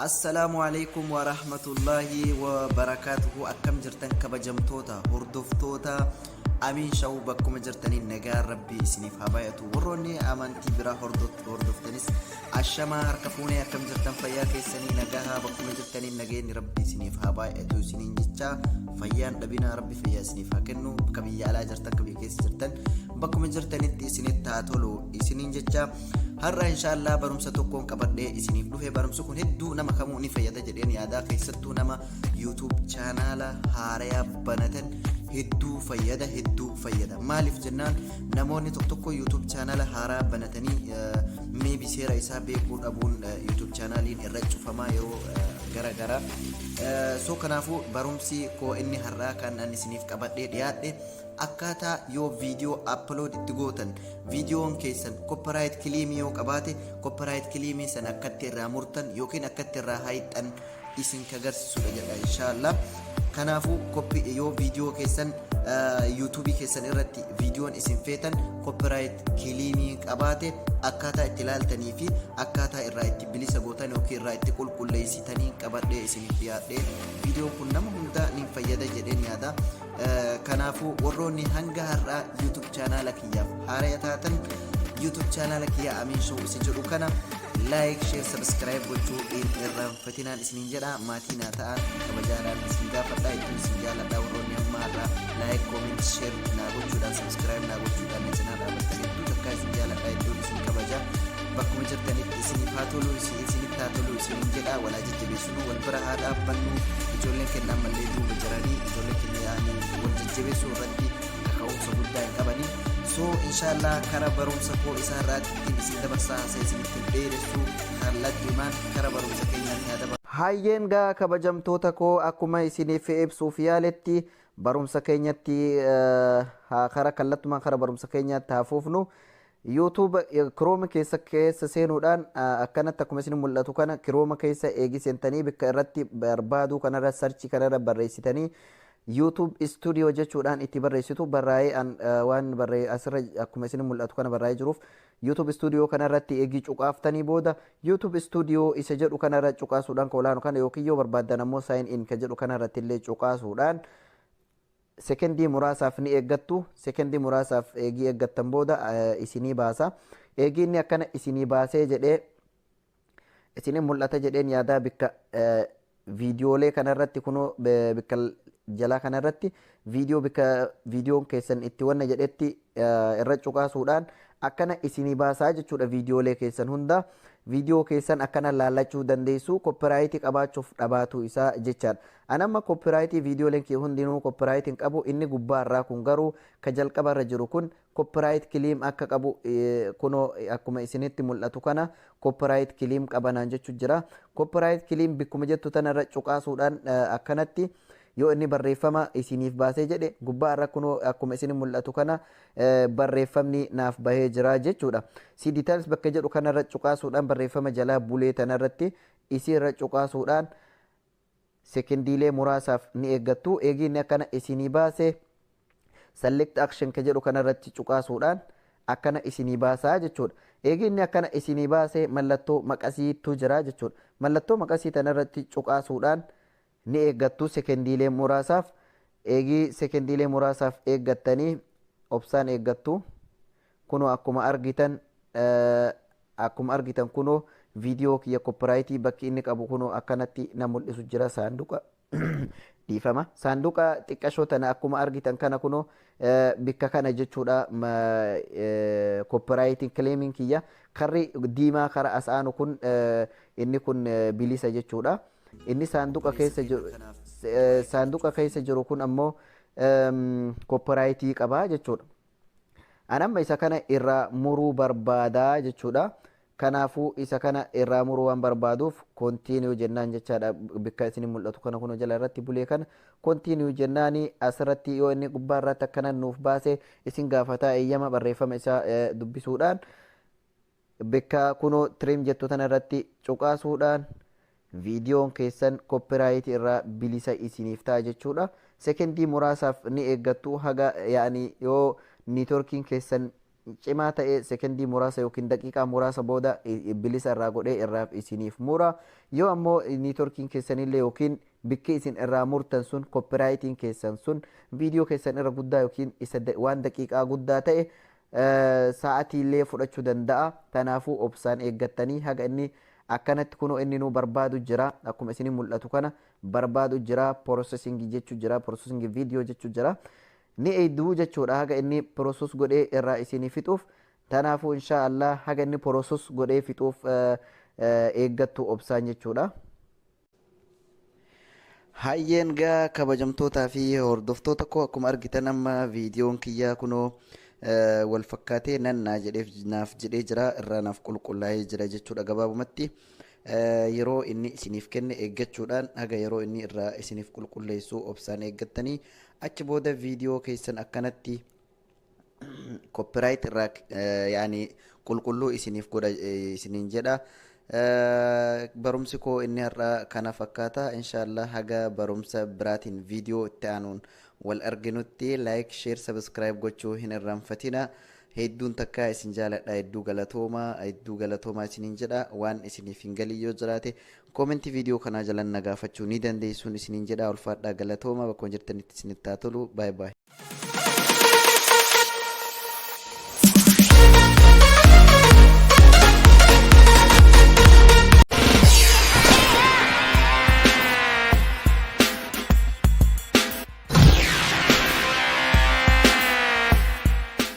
السلام عليكم ورحمة الله وبركاته. أكم جرتن كبجمتوتا هردفتوتا أمين شو بكم جرتني نجار ربي سنيف هبايتو وروني أمانتي برا هردفتنس عشما هركفوني أكم جرتن فيا كيسني نجاها بكم جرتني نجاني ربي سنيف هبايتو سنين جتشا فيان لبنا ربي فيا سنيف هكنو كبي على جرتن كبي كيس جرتن بكم جرتني سنين تاتولو سنين جتشا هرّا إن شاء الله برمسة تكون كبردة إسنيف له برمسة كون هدو نما كموني فيدا جديان يادا كيستو نما يوتيوب channel هاريا بنتن هدو فيدا مالف جنان نموني تكتكو يوتيوب channel هارا بنتني ميبي سيرا إسا بيكون أبون يوتيوب channel الرجو فما يرو gara so kanafu barumsi ko inni har'a kan ani isiniif qabadhee dhiyaadhe akkaataa yoo video upload itti gootan videoon keessan copyright claim yoo qabaate copyright claim san akkatti irraa murtan yookiin akkatti irraa hayxan isin kagarsiisudha jedha inshallah. Kanafu copy yoo video keessan YouTube keessan irratti videoon isin feetan copyright claim qabaate akkaataa itti ilaaltanii fi akkaataa irraa itti bilisa gootan yookiin irraa itti qulqulleessitanii qabadhee isiniif dhiyaadhe video kun nama hunda ni fayyada jedheen yaada. Kanafu warroonni hanga har'a YouTube channel kiyyaaf haaraya taatan YouTube channel kiyya Amin Show isin jedhu kana like share subscribe gochuu irraan fatinaan isinin jedha maatiin ta'an kabajaadhaan isin gaafadha itti isin jaaladha warroonni amma har'a like comment share naa gochuudhaan subscribe naa gochuudhaan na cinaa dhaabbatanii hedduu takka isin jaaladha hedduu isin kabaja bakkuma jirtanitti isiniif haa tolu isinitti haa tolu isinin jedha walaa jajjabeessinu wal bira haa dhaabbannu ijoolleen kennaa mallee duuba jiranii ijoolleen keenya yaa'anii wal jajjabeessuu irratti kaka'umsa guddaa hin qabanii so inshallah kara barumsa ko isa irratti isin dabarsaa isinitti dheeressu kallattiimaan kara barumsa keenyaan yaadaba. Hayyeen gaa kabajamtoota koo akkuma isiniif ibsuuf yaaletti barumsa keenyatti kara kallattumaan kara barumsa keenyaatti hafuufnu YouTube Chrome keessa seenuudhaan akkanatti akkuma isin mul'atu kana Chrome keessa eegisentanii bikka irratti barbaadu kanarra search kanarra barreessitanii YouTube Studio jechuudhaan itti barreessitu barraa'ee waan barraa'ee asirra akkuma isin mul'atu kana barraa'ee jiruuf YouTube Studio kanarratti eegi cuqaaftanii booda YouTube Studio isa jedhu kanarra cuqaasuudhaan koolaanu kana yookiin yoo barbaaddan ammoo sign in ka jedhu kanarratti illee cuqaasuudhaan secondii muraasaaf ni eeggattu secondii muraasaaf eegii eeggattan booda isinii baasa eegii inni akkana isinii baasee jedhee isinii mul'ata jedheen yaadaa bikka viidiyoolee kanarratti kunoo bikka jalaa kanarratti viidiyoo bikka viidiyoon keessan itti wanna jedhetti irra cuqaasuudhaan akkana isinii baasaa jechuudha. Viidiyoolee keessan hunda viidiyoo keessan akkana laallachuu dandeessu copyright qabaachuuf dhabaatu isaa jechaadha. Anamma copyright viidiyooleen kee hundinuu copyright hin qabu inni gubbaarraa kun garuu ka jalqabarra jiru kun copyright claim akka qabu kunoo akkuma isinitti mul'atu kana copyright claim qabanaan jechuu jira. Copyright claim bikkuma jettu tanarra cuqaasuudhaan akkanatti yoo inni barreeffama isiniif baasee jedhe gubbaarra kunoo akkuma isin mul'atu kana barreeffamni naaf bahee jira jechuudha. Si details bakka jedhu kanarra cuqaasuudhaan barreeffama jalaa bulee tanarratti isirra cuqaasuudhaan sekondiilee muraasaaf ni eeggattu. Eegiin akkana isinii baasee select action ka jedhu kanarratti cuqaasuudhaan akkana isinii baasaa jechuudha. Eegiin akkana isinii baasee mallattoo maqasiitu jira jechuudha. Mallattoo maqasii tanarratti cuqaasuudhaan ni eeggattu sekondiilee muraasaaf eegii sekondiilee muraasaaf eeggattanii obsaan eeggattu kunoo akkuma argitan kunoo viidiyoo kiyya copyright bakki inni qabu kunoo akkanatti na mul'isu jira saanduqa dhiifama saanduqa xiqqashoo tana akkuma argitan kana kunoo bikka kana jechuudha. Copyright claiming kiyya karri diimaa kara asaanu kun inni kun bilisa jechuudha. Inni saanduqa keessa jiru kun ammoo copyright qabaa jechuudha. Anamma isa kana irraa muruu barbaadaa jechuudha. Kanaafuu isa kana irraa muruu waan barbaaduuf continue jennaan jechaadha. Bikka isin mul'atu kana kun jala irratti bulee kana continue jennaani asirratti yoo inni gubbaarratti akkana nuuf baase isin gaafataa eeyyama barreeffama isaa dubbisuudhaan bikka kunoo trim jettu tanarratti cuqaasuudhaan viidiyoon keessan copyright irraa bilisa isiniif ta'a jechuudha. Sekondii muraasaaf ni eeggattu haga yaani yoo networkiin keessan cimaa ta'e sekendii muraasa yookiin daqiiqaa muraasa booda bilisa irraa godhee irraa isiniif mura. Yoo ammoo niitworkiin keessanillee yookiin bikki isin irraa murtan sun koppiraayitiin keessan sun viidiyoo keessan irra guddaa yookiin waan daqiiqaa guddaa ta'e sa'atiillee fudhachuu danda'a. Kanaafuu obsaan eeggattanii haga inni akkanatti kunoo inni nu barbaadu jira. Akkuma isin mul'atu kana barbaadu jira. Processing jechuu jira. Processing video jechuu jira. Ni eeyduu jechuudha haga inni process godhee irraa isinii fixuuf. Kanaafuu insha Allah haga inni process godhee fixuuf eeggattu obsaan jechuudha. Hayyeen gaa kabajamtootaa fi hordoftoota koo akkuma argitan amma viidiyoon kiyyaa kunoo wal fakkaatee naaf jedhee jira irraa naaf qulqullaa'ee jira jechuudha gabaabumatti. Yeroo inni isiniif kenne eeggachuudhaan haga yeroo inni irraa isiniif qulqulleessu obsaan eeggattanii achi booda viidiyoo keessan akkanatti copyright irraa yaani qulqulluu isiniif godha isiniin jedha. Barumsi koo inni har'a kana fakkaata. Inshallah haga barumsa biraatiin viidiyoo itti aanuun wal arginutti like share subscribe gochuu hin irraanfatina. Hedduun takka isin jaaladha. Hedduu galatoomaa isiniin jedha. Waan isiniif hin galii yoo jiraate koomentii viidiyoo kanaa jalan na gaafachuu ni dandeessuun isiniin jedha. Ulfaadhaa galatooma bakka jirtanitti isinitti haa tolu. Bye bye.